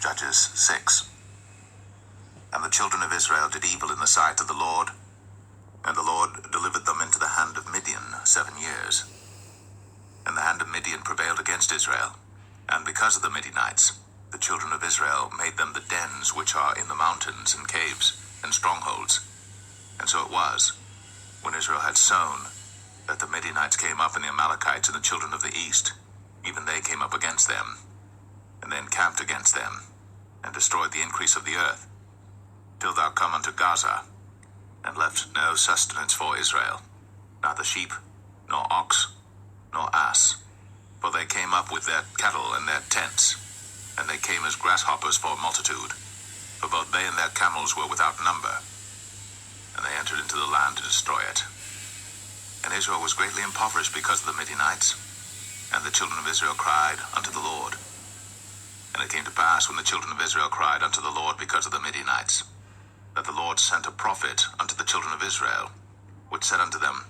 Judges 6. And the children of Israel did evil in the sight of the Lord, and the Lord delivered them into the hand of Midian 7 years. And the hand of Midian prevailed against Israel, and because of the Midianites, the children of Israel made them the dens which are in the mountains and caves and strongholds. And so it was, when Israel had sown, that the Midianites came up, and the Amalekites and the children of the east, even they came up against them, and then camped against them, and destroyed the increase of the earth, till thou come unto Gaza, and left no sustenance for Israel, neither sheep, nor ox, nor ass. For they came up with their cattle and their tents, and they came as grasshoppers for multitude, for both they and their camels were without number. And they entered into the land to destroy it. And Israel was greatly impoverished because of the Midianites, and the children of Israel cried unto the Lord. And it came to pass, when the children of Israel cried unto the Lord because of the Midianites, that the Lord sent a prophet unto the children of Israel, which said unto them,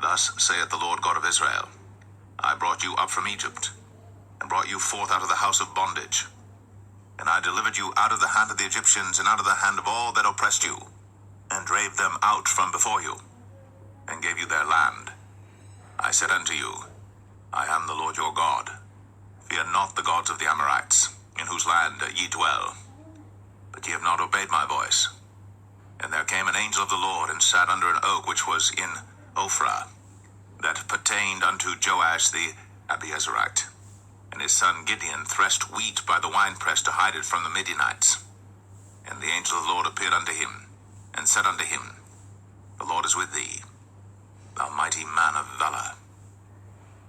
Thus saith the Lord God of Israel, I brought you up from Egypt, and brought you forth out of the house of bondage. And I delivered you out of the hand of the Egyptians, and out of the hand of all that oppressed you, and drave them out from before you, and gave you their land. I said unto you, I am the Lord your God. Fear not the gods of the Amorites, in whose land ye dwell. But ye have not obeyed my voice. And there came an angel of the Lord, and sat under an oak which was in Ophrah, that pertained unto Joash the Abiezrite. And his son Gideon threshed wheat by the winepress to hide it from the Midianites. And the angel of the Lord appeared unto him, and said unto him, The Lord is with thee, thou mighty man of valor.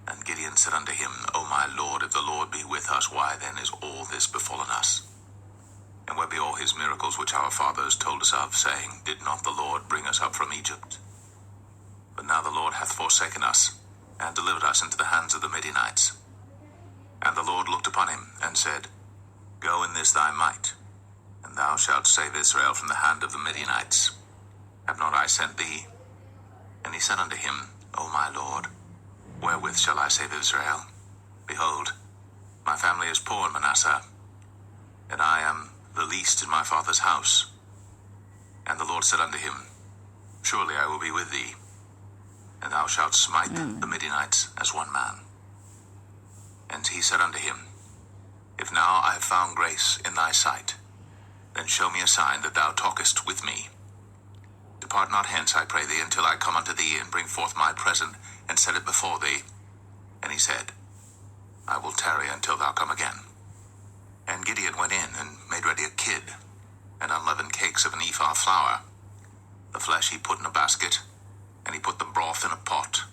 And Gideon said unto him, O my Lord, if the Lord be with us, why then is all this befallen us? And where be all his miracles which our fathers told us of, saying, Did not the Lord bring us up from Egypt? But now the Lord hath forsaken us, and delivered us into the hands of the Midianites. And the Lord looked upon him, and said, Go in this thy might, and thou shalt save Israel from the hand of the Midianites. Have not I sent thee? And he said unto him, O my Lord, wherewith shall I save Israel? Behold, my family is poor in Manasseh, and I am the least in my father's house. And the Lord said unto him, Surely I will be with thee, and thou shalt smite the Midianites as one man. And he said unto him, If now I have found grace in thy sight, then show me a sign that thou talkest with me. Depart not hence, I pray thee, until I come unto thee, and bring forth my present, and set it before thee. And he said, I will tarry until thou come again. And Gideon went in, and made ready a kid, and unleavened cakes of an ephah of flour. The flesh he put in a basket, and he put the broth in a pot,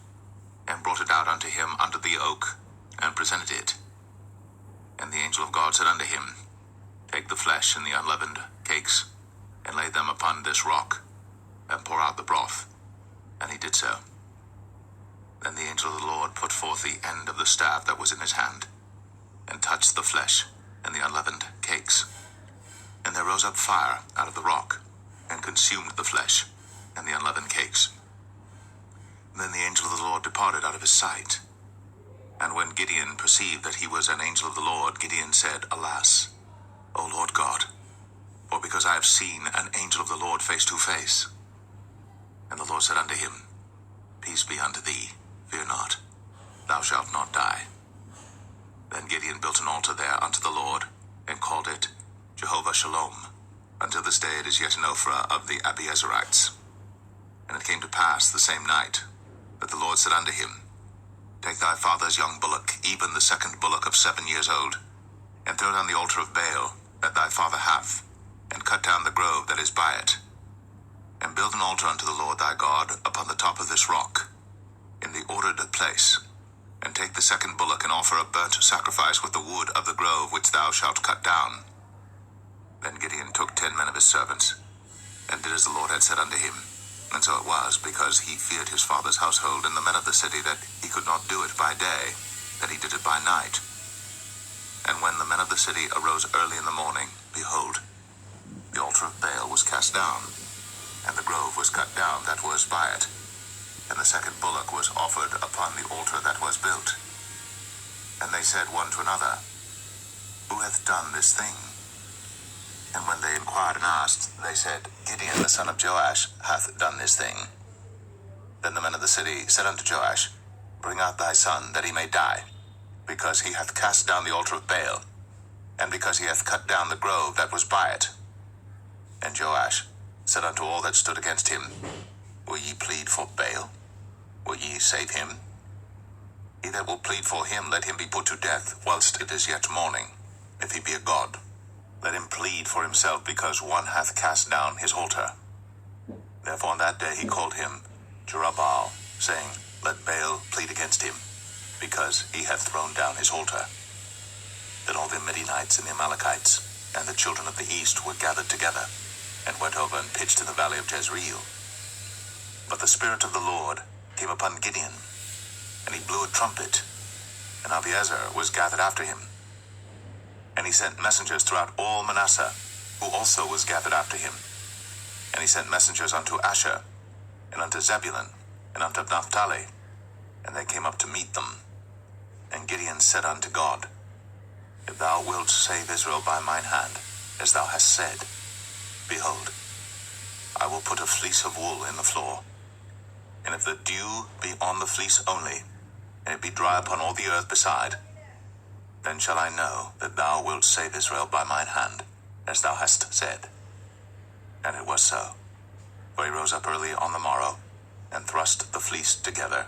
and brought it out unto him under the oak, and presented it. And the angel of God said unto him, Take the flesh and the unleavened cakes, and lay them upon this rock, and pour out the broth. And he did so. Then the angel of the Lord put forth the end of the staff that was in his hand, and touched the flesh and the unleavened cakes. And there rose up fire out of the rock, and consumed the flesh and the unleavened cakes. Then the angel of the Lord departed out of his sight. And when Gideon perceived that he was an angel of the Lord, Gideon said, Alas, O Lord God, for because I have seen an angel of the Lord face to face. And the Lord said unto him, Peace be unto thee, fear not, thou shalt not die. Then Gideon built an altar there unto the Lord, and called it Jehovah Shalom. Until this day it is yet in Ophrah of the Abiezrites. And it came to pass the same night, that the Lord said unto him, Take thy father's young bullock, even the second bullock of 7 years old, and throw down the altar of Baal that thy father hath, and cut down the grove that is by it. And build an altar unto the Lord thy God upon the top of this rock, in the ordered place. And take the second bullock, and offer a burnt sacrifice with the wood of the grove which thou shalt cut down. Then Gideon took 10 men of his servants, and did as the Lord had said unto him. And so it was, because he feared his father's household and the men of the city, that he could not do it by day, that he did it by night. And when the men of the city arose early in the morning, behold, the altar of Baal was cast down, and the grove was cut down that was by it, and the second bullock was offered upon the altar that was built. And they said one to another, Who hath done this thing? And when they inquired and asked, they said, Gideon the son of Joash hath done this thing. Then the men of the city said unto Joash, Bring out thy son, that he may die, because he hath cast down the altar of Baal, and because he hath cut down the grove that was by it. And Joash said unto all that stood against him, Will ye plead for Baal? Will ye save him? He that will plead for him, let him be put to death, whilst it is yet morning, if he be a god. Let him plead for himself, because one hath cast down his altar. Therefore on that day he called him Jerubbaal, saying, Let Baal plead against him, because he hath thrown down his altar. Then all the Midianites and the Amalekites and the children of the east were gathered together, and went over and pitched in the valley of Jezreel. But the Spirit of the Lord came upon Gideon, and he blew a trumpet, and Abiezer was gathered after him. And he sent messengers throughout all Manasseh, who also was gathered after him. And he sent messengers unto Asher, and unto Zebulun, and unto Naphtali, and they came up to meet them. And Gideon said unto God, If thou wilt save Israel by mine hand, as thou hast said, behold, I will put a fleece of wool in the floor. And if the dew be on the fleece only, and it be dry upon all the earth beside, then shall I know that thou wilt save Israel by mine hand, as thou hast said. And it was so. For he rose up early on the morrow, and thrust the fleece together,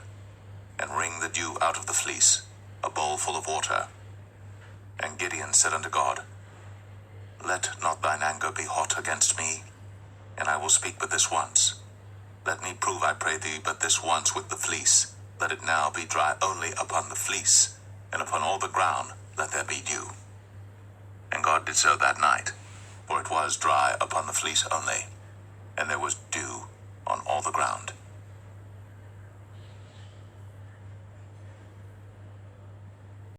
and wring the dew out of the fleece, a bowl full of water. And Gideon said unto God, Let not thine anger be hot against me, and I will speak but this once. Let me prove, I pray thee, but this once with the fleece. Let it now be dry only upon the fleece, and upon all the ground let there be dew. And God did so that night, for it was dry upon the fleece only, and there was dew on all the ground.